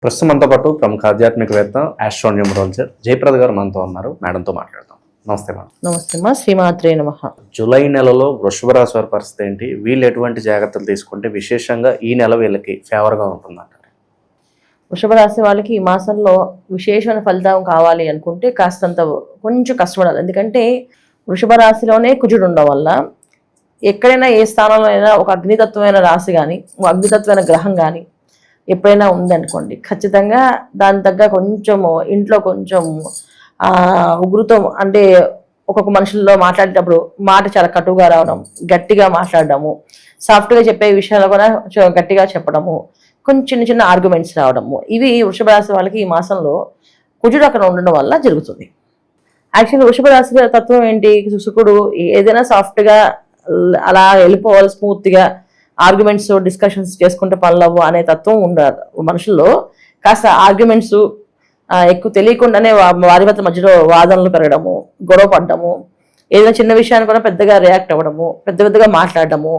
ప్రస్తుతం మనతో పాటు ప్రముఖ ఆధ్యాత్మికవేత్త ఆస్ట్రోన్యూమరాలజర్ జయప్రద గారు మనతో ఉన్నారు. మేడంతో మాట్లాడదాం. నమస్తే మేడం. నమస్తే మా శ్రీమాత్రే నమః. జూలై నెలలో వృషభ రాశి వారి పరిస్థితి ఏంటి? వీళ్ళు ఎటువంటి జాగ్రత్తలు తీసుకుంటే విశేషంగా ఈ నెల వీళ్ళకి ఫేవర్గా ఉంటుందంటారు? వృషభ రాశి వాళ్ళకి ఈ మాసంలో విశేషమైన ఫలితం కావాలి అనుకుంటే కాస్తంత కొంచెం కష్టపడాలి. ఎందుకంటే వృషభ రాశిలోనే కుజుడు ఉండడం వల్ల ఎక్కడైనా ఏ స్థానంలో అయినా ఒక అగ్నితత్వమైన రాశి కానీ ఒక అగ్నితత్వమైన గ్రహం కానీ ఎప్పుడైనా ఉందనుకోండి, ఖచ్చితంగా దాని తగ్గ కొంచెము ఇంట్లో కొంచెం ఉగ్రతం, అంటే ఒక్కొక్క మనుషుల్లో మాట్లాడేటప్పుడు మాట చాలా కటువుగా రావడం, గట్టిగా మాట్లాడడము, సాఫ్ట్గా చెప్పే విషయాలు కూడా గట్టిగా చెప్పడము, కొంచెం చిన్న చిన్న ఆర్గ్యుమెంట్స్ రావడము, ఇవి వృషభ రాశి వాళ్ళకి ఈ మాసంలో కుజుడు అక్కడ ఉండడం వల్ల జరుగుతుంది. యాక్చువల్లీ వృషభ రాశి తత్వం ఏంటి? శుక్రుడు ఏదైనా సాఫ్ట్గా అలా వెళ్ళిపోవాలి, స్మూత్గా ఆర్గ్యుమెంట్స్ డిస్కషన్స్ చేసుకుంటే పనులవ్వు అనే తత్వం ఉండదు మనుషుల్లో. కాస్త ఆర్గ్యుమెంట్స్ ఎక్కువ తెలియకుండానే వారి మధ్యలో వాదనలు పెరగడము, గొడవ పడ్డము, ఏదైనా చిన్న విషయాన్ని కూడా పెద్దగా రియాక్ట్ అవ్వడము, పెద్దగా మాట్లాడడము,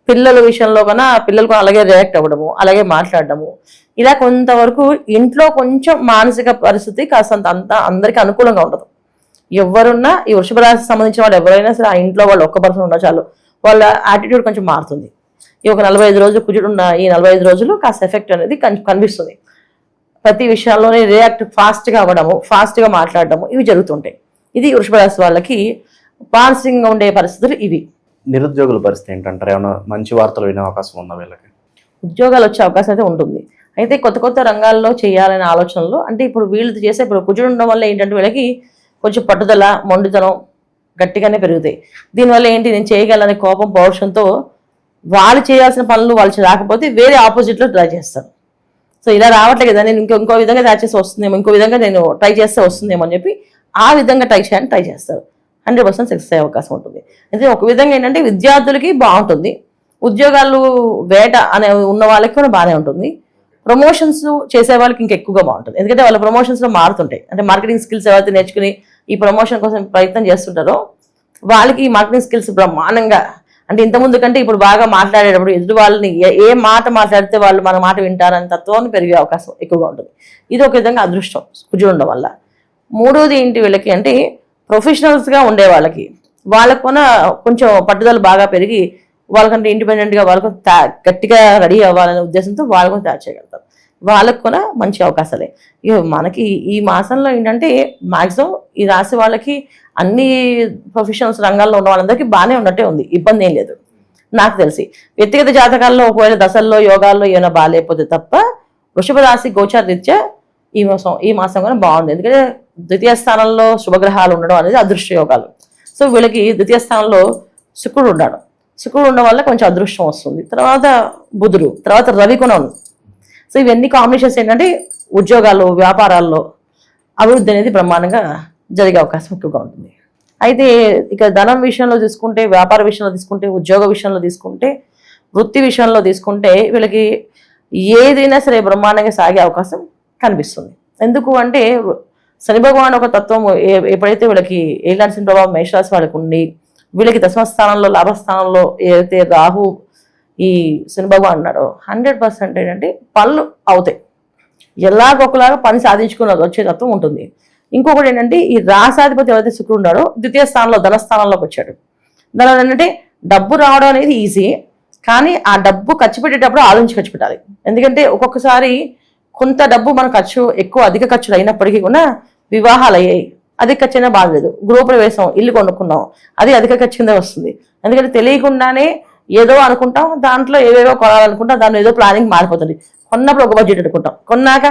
పిల్లల విషయంలో కన్నా పిల్లలకు అలాగే రియాక్ట్ అవ్వడము, అలాగే మాట్లాడడము, ఇలా కొంతవరకు ఇంట్లో కొంచెం మానసిక పరిస్థితి కాస్తంత అంతా అందరికీ అనుకూలంగా ఉండదు. ఎవరున్నా ఈ వృషభ రాశికి సంబంధించిన వాళ్ళు ఎవరైనా సరే ఆ ఇంట్లో వాళ్ళు ఒక్క పర్సన్ ఉన్నా చాలు, వాళ్ళ యాటిట్యూడ్ కొంచెం మారుతుంది. ఈ ఒక 45 రోజులు కుజుడు ఉన్న ఈ 45 రోజులు కాస్త ఎఫెక్ట్ అనేది కనిపిస్తుంది. ప్రతి విషయాల్లోనే రియాక్ట్ ఫాస్ట్గా అవ్వడము, ఫాస్ట్గా మాట్లాడడము, ఇవి జరుగుతుంటాయి. ఇది వృషభ రాశి వాళ్ళకి మానసికంగా ఉండే పరిస్థితులు ఇవి. నిరుద్యోగుల పరిస్థితి ఏంటంటారు? ఏమైనా మంచి వార్తలు వినే అవకాశం ఉందా వీళ్ళకి? ఉద్యోగాలు వచ్చే అవకాశం అయితే ఉంటుంది. అయితే కొత్త రంగాల్లో చేయాలనే ఆలోచనలు, అంటే ఇప్పుడు వీళ్ళు చేసే ఇప్పుడు కుజుడు ఉండడం వల్ల ఏంటంటే వీళ్ళకి కొంచెం పట్టుదల, మొండితనం గట్టిగానే పెరుగుతాయి. దీనివల్ల ఏంటి, నేను చేయగలనే కోపం, పౌరుషంతో వాళ్ళు చేయాల్సిన పనులు వాళ్ళు రాకపోతే వేరే ఆపోజిట్లో ట్రై చేస్తారు. సో ఇలా రావట్లేదు కదా, నేను ఇంకో విధంగా ట్రై చేస్తే వస్తుందేమో, ఇంకో విధంగా నేను ట్రై చేస్తే వస్తుందేమో అని చెప్పి ఆ విధంగా ట్రై చేస్తారు. 100% సక్సెస్ అయ్యే అవకాశం ఉంటుంది. అయితే ఒక విధంగా ఏంటంటే విద్యార్థులకి బాగుంటుంది, ఉద్యోగాలు వేట అనే ఉన్న వాళ్ళకి కూడా బాగానే ఉంటుంది, ప్రమోషన్స్ చేసే వాళ్ళకి ఇంకా ఎక్కువగా బాగుంటుంది. ఎందుకంటే వాళ్ళ ప్రమోషన్స్లో మారుతుంటాయి. అంటే మార్కెటింగ్ స్కిల్స్ ఎవరైతే నేర్చుకుని ఈ ప్రమోషన్ కోసం ప్రయత్నం చేస్తుంటారో వాళ్ళకి ఈ మార్కెటింగ్ స్కిల్స్ బ్రహ్మాండంగా, అంటే ఇంతకుముందు కంటే ఇప్పుడు బాగా మాట్లాడేటప్పుడు ఎదుటి వాళ్ళని ఏ మాట మాట్లాడితే వాళ్ళు మన మాట వింటారని తత్వాన్ని పెరిగే అవకాశం ఎక్కువగా ఉంటుంది. ఇది ఒక విధంగా అదృష్టం కుజుడు ఉండడం వల్ల. మూడోది ఏంటి వీళ్ళకి అంటే ప్రొఫెషనల్స్గా ఉండే వాళ్ళకి వాళ్ళకున్న కొంచెం పట్టుదల బాగా పెరిగి వాళ్ళకంటే ఇండిపెండెంట్గా వాళ్ళకు గట్టిగా రెడీ అవ్వాలనే ఉద్దేశంతో వాళ్ళకు తయారు చేయగలుగుతారు. వాళ్ళకు కూడా మంచి అవకాశాలే. ఇక మనకి ఈ మాసంలో ఏంటంటే మ్యాక్సిమం ఈ రాశి వాళ్ళకి అన్ని ప్రొఫెషనల్స్ రంగాల్లో ఉన్న వాళ్ళందరికీ బాగానే ఉన్నట్టే ఉంది, ఇబ్బంది ఏం లేదు నాకు తెలిసి. వ్యక్తిగత జాతకాల్లో ఒకవేళ దశల్లో యోగాల్లో ఏమైనా బాగాలేకపోతే తప్ప వృషభ రాశి గోచార రీత్యా ఈ మాసం కూడా బాగుంది. ఎందుకంటే ద్వితీయ స్థానంలో శుభగ్రహాలు ఉండడం అనేది అదృష్ట యోగాలు. సో వీళ్ళకి ద్వితీయ స్థానంలో శుక్రుడు ఉండడం వల్ల కొంచెం అదృష్టం వస్తుంది. తర్వాత బుధుడు, తర్వాత రవి కూడా ఉంది. సో ఇవన్నీ కాంబినేషన్స్ ఏంటంటే ఉద్యోగాలు, వ్యాపారాల్లో అభివృద్ధి అనేది బ్రహ్మాండంగా జరిగే అవకాశం ఎక్కువగా ఉంటుంది. అయితే ఇక ధనం విషయంలో తీసుకుంటే, వ్యాపార విషయంలో తీసుకుంటే, ఉద్యోగ విషయంలో తీసుకుంటే, వృత్తి విషయంలో తీసుకుంటే వీళ్ళకి ఏదైనా సరే బ్రహ్మాండంగా సాగే అవకాశం కనిపిస్తుంది. ఎందుకు అంటే శని భగవాన్ ఒక తత్వం ఎప్పుడైతే వీళ్ళకి ఏలాంటి ప్రభావం మేషరాశి వాళ్ళకి ఉండి వీళ్ళకి దశమ స్థానంలో, లాభస్థానంలో ఏదైతే రాహు ఈ శని భగవాన్ ఉన్నాడో 100% ఏంటంటే పనులు అవుతాయి, ఎలాగొకలాగా పని సాధించుకున్నది వచ్చే తత్వం ఉంటుంది. ఇంకొకటి ఏంటంటే ఈ రాసాధిపతి ఎవరైతే శుక్రుడు ఉన్నాడో ద్వితీయ స్థానంలో ధనస్థానంలోకి వచ్చాడు. దానివల్ల ఏంటంటే డబ్బు రావడం అనేది ఈజీ, కానీ ఆ డబ్బు ఖర్చు పెట్టేటప్పుడు ఆలోచించి ఖర్చు పెట్టాలి. ఎందుకంటే ఒక్కొక్కసారి కొంత డబ్బు మన అధిక ఖర్చులు అయినప్పటికీ కూడా వివాహాలు అయ్యాయి, అధిక ఖర్చు అయినా బాధలేదు. గృహప్రవేశం, ఇల్లు కొనుక్కున్నాం, అది అధిక ఖర్చు కింద వస్తుంది. ఎందుకంటే తెలియకుండానే ఏదో అనుకుంటాం, దాంట్లో ఏవేవో కొనాలనుకుంటాం, దాంట్లో ఏదో ప్లానింగ్ మారిపోతుంది. కొన్నప్పుడు ఒక బడ్జెట్ అనుకుంటాం, కొన్నాక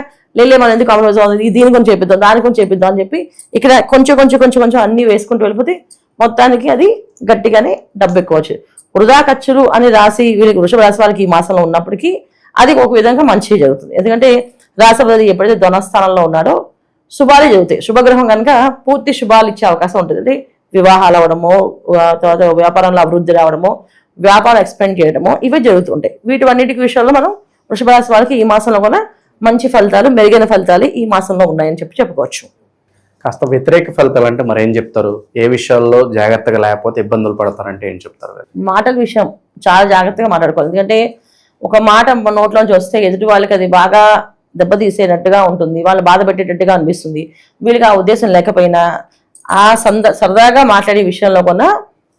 మనం ఎందుకు కాంప్రమైజ్ అవుతుంది, దీని కొంచెం చేపిద్దాం, దాని కొంచెం చేపిద్దాం అని చెప్పి ఇక్కడ కొంచెం అన్ని వేసుకుంటూ వెళ్ళిపోతే మొత్తానికి అది గట్టిగానే డబ్బు ఎక్కువ వచ్చేది. వృధా ఖర్చులు అని రాసి వీళ్ళకి వృషభ రాశి వాళ్ళకి ఈ మాసంలో ఉన్నప్పటికీ అది ఒక విధంగా మంచిగా జరుగుతుంది. ఎందుకంటే రాశిపతి ఎప్పుడైతే ధనస్థానంలో ఉన్నాడో శుభాలే జరుగుతాయి. శుభగ్రహం కనుక పూర్తి శుభాలు ఇచ్చే అవకాశం ఉంటుంది. అంటే వివాహాలు అవ్వడమో, తర్వాత వ్యాపారంలో అభివృద్ధి రావడమో, వ్యాపారం ఎక్స్పెండ్ చేయడమో, ఇవే జరుగుతుంటాయి. వీటివన్నిటికి విషయంలో మనం వృషభ రాశి వాళ్ళకి ఈ మాసంలో కూడా మంచి ఫలితాలు, మెరుగైన ఫలితాలు ఈ మాసంలో ఉన్నాయని చెప్పుకోవచ్చు. కాస్త వ్యతిరేక ఫలితాలు అంటే మరి ఏం చెప్తారు? ఏ విషయాల్లో జాగ్రత్తగా లేకపోతే ఇబ్బందులు పడతారంటే ఏం చెప్తారు? మాటల విషయం చాలా జాగ్రత్తగా మాట్లాడుకోవాలి. ఎందుకంటే ఒక మాట నోట్లోంచి వస్తే ఎదుటి వాళ్ళకి అది బాగా దెబ్బతీసేటట్టుగా ఉంటుంది, వాళ్ళు బాధ పెట్టేటట్టుగా అనిపిస్తుంది. వీళ్ళకి ఆ ఉద్దేశం లేకపోయినా ఆ సరదాగా మాట్లాడే విషయంలో కూడా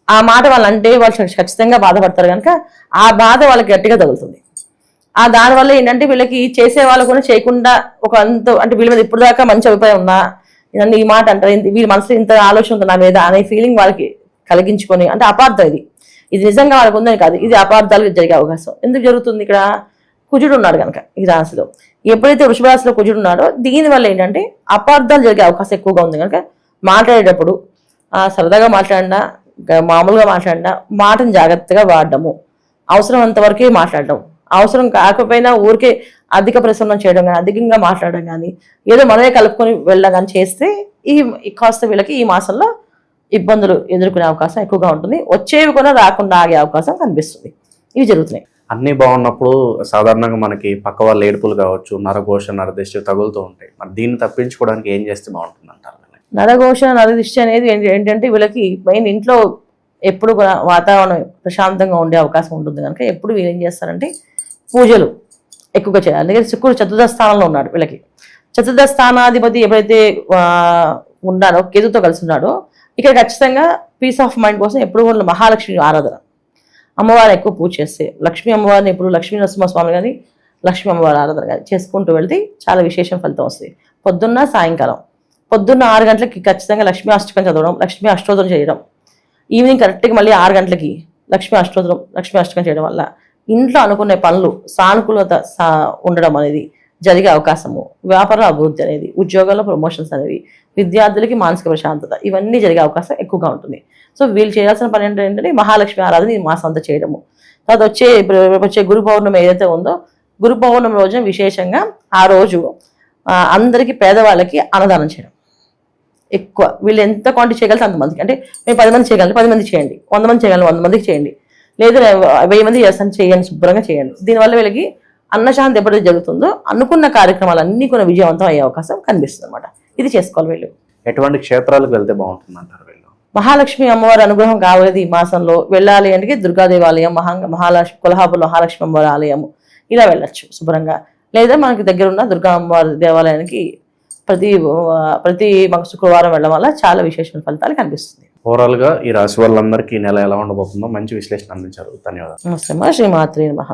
ఆ మాట వాళ్ళంటే వాళ్ళు ఖచ్చితంగా బాధపడతారు కనుక ఆ బాధ వాళ్ళకి గట్టిగా తగులుతుంది. ఆ దానివల్ల ఏంటంటే వీళ్ళకి చేసే వాళ్ళు కూడా చేయకుండా ఒక అంత అంటే వీళ్ళ మీద ఇప్పుడు దాకా మంచి అభిప్రాయం ఉన్నా నన్ను ఈ మాట అంటారు, వీళ్ళ మనసులో ఇంత ఆలోచన ఉంది నా మీద అనే ఫీలింగ్ వాళ్ళకి కలిగించుకొని, అంటే అపార్థం ఇది నిజంగా వాళ్ళకు ఉందని కాదు, ఇది అపార్థాలకు జరిగే అవకాశం ఎందుకు జరుగుతుంది. ఇక్కడ కుజుడు ఉన్నాడు కనుక ఈ రాశిలో, ఎప్పుడైతే వృషభ రాశిలో కుజుడు ఉన్నాడో దీనివల్ల ఏంటంటే అపార్థాలు జరిగే అవకాశం ఎక్కువగా ఉంది కనుక మాట్లాడేటప్పుడు సరదాగా మాట్లాడినా మామూలుగా మాట్లాడినా మాటను జాగ్రత్తగా వాడడము, అవసరం అంతవరకే మాట్లాడడం, అవసరం కాకపోయినా ఊరికే అధిక ప్రసన్నం చేయడం కానీ అధికంగా మాట్లాడడం కానీ ఏదో మనమే కలుపుకొని వెళ్ళడం కానీ చేస్తే ఈ కాస్త వీళ్ళకి ఈ మాసంలో ఇబ్బందులు ఎదుర్కొనే అవకాశం ఎక్కువగా ఉంటుంది. వచ్చేవి కూడా రాకుండా ఆగే అవకాశం కనిపిస్తుంది. ఇవి జరుగుతున్నాయి. అన్నీ బాగున్నప్పుడు సాధారణంగా మనకి పక్క వాళ్ళ ఏడుపులు కావచ్చు, నరఘోష నరదిష్టి తగులుతూ ఉంటాయి. మరి దీన్ని తప్పించుకోవడానికి ఏం చేస్తే బాగుంటుంది అంటారు? నరఘోష నరదిష్టి అనేది ఏంటంటే వీళ్ళకి మెయిన్ ఇంట్లో ఎప్పుడు కూడా వాతావరణం ప్రశాంతంగా ఉండే అవకాశం ఉంటుంది కనుక ఎప్పుడు వీళ్ళు ఏం చేస్తారంటే పూజలు ఎక్కువగా చేయాలి. అందుకని శుక్రుడు చతుర్థ స్థానంలో ఉన్నాడు. వీళ్ళకి చతుర్థ స్థానాధిపతి ఎప్పుడైతే ఉన్నాడో కేతుతో కలిసి ఉన్నాడో ఇక్కడ ఖచ్చితంగా పీస్ ఆఫ్ మైండ్ కోసం ఎప్పుడు కూడా మహాలక్ష్మి ఆరాధన, అమ్మవారిని ఎక్కువ పూజ చేస్తే, లక్ష్మీ అమ్మవారిని ఎప్పుడు లక్ష్మీ నరసింహస్వామి కానీ లక్ష్మీ అమ్మవారి ఆరాధన కానీ చేసుకుంటూ వెళ్తే చాలా విశేషం ఫలితం వస్తుంది. పొద్దున్న సాయంకాలం పొద్దున్న 6 గంటలకి ఖచ్చితంగా లక్ష్మీ అష్టకం చదవడం, లక్ష్మీ అష్టోత్తరం చేయడం, ఈవినింగ్ కరెక్ట్గా మళ్ళీ 6 గంటలకి లక్ష్మీ అష్టకం చేయడం వల్ల ఇంట్లో అనుకునే పనులు సానుకూలత ఉండడం అనేది జరిగే అవకాశము, వ్యాపార అభివృద్ధి అనేది, ఉద్యోగాల్లో ప్రమోషన్స్ అనేవి, విద్యార్థులకి మానసిక ప్రశాంతత ఇవన్నీ జరిగే అవకాశం ఎక్కువగా ఉంటుంది. సో వీళ్ళు చేయాల్సిన పని ఏంటంటే మహాలక్ష్మి ఆరాధన ఈ మాసం అంతా చేయడము. తర్వాత వచ్చే గురు పౌర్ణమి ఏదైతే ఉందో గురు పౌర్ణమి రోజున విశేషంగా ఆ రోజు అందరికీ పేదవాళ్ళకి అన్నదానం చేయడం ఎక్కువ. వీళ్ళు ఎంత క్వాంటిటీ చేయగలితే అంతమందికి, అంటే మేము 10 మంది చేయగలం 10 మంది చేయండి, 100 మంది చేయగలం 100 మందికి చేయండి, లేదు 1000 మంది చేస్తాను చేయండి, శుభ్రంగా చేయండి. దీనివల్ల వీళ్ళకి అన్నశాంతి ఎప్పుడైతే జరుగుతుందో అనుకున్న కార్యక్రమాలు అన్ని కూడా విజయవంతం అయ్యే అవకాశం కనిపిస్తుంది అనమాట. ఇది చేసుకోవాలి వీళ్ళు. ఎటువంటి క్షేత్రాలకు వెళ్తే బాగుంటుంది అంటారు వీళ్ళు? మహాలక్ష్మి అమ్మవారి అనుగ్రహం కావాలి ఈ మాసంలో వెళ్ళాలి అంటే దుర్గాదేవాలయం, కొల్హాపూర్ మహాలక్ష్మి అమ్మవారి ఆలయము ఇలా వెళ్ళచ్చు శుభ్రంగా. లేదా మనకి దగ్గర ఉన్న దుర్గా అమ్మవారి దేవాలయానికి ప్రతి శుక్రవారం వెళ్ళడం వల్ల చాలా విశేషమైన ఫలితాలు కనిపిస్తుంది. ఓవరాల్ గా ఈ రాశి వాళ్ళందరికీ నెల ఎలా ఉండబోతుందో మంచి విశ్లేషణ అందించారు. ధన్యవాదాలు. నమస్తే శ్రీమాత్రే నమః.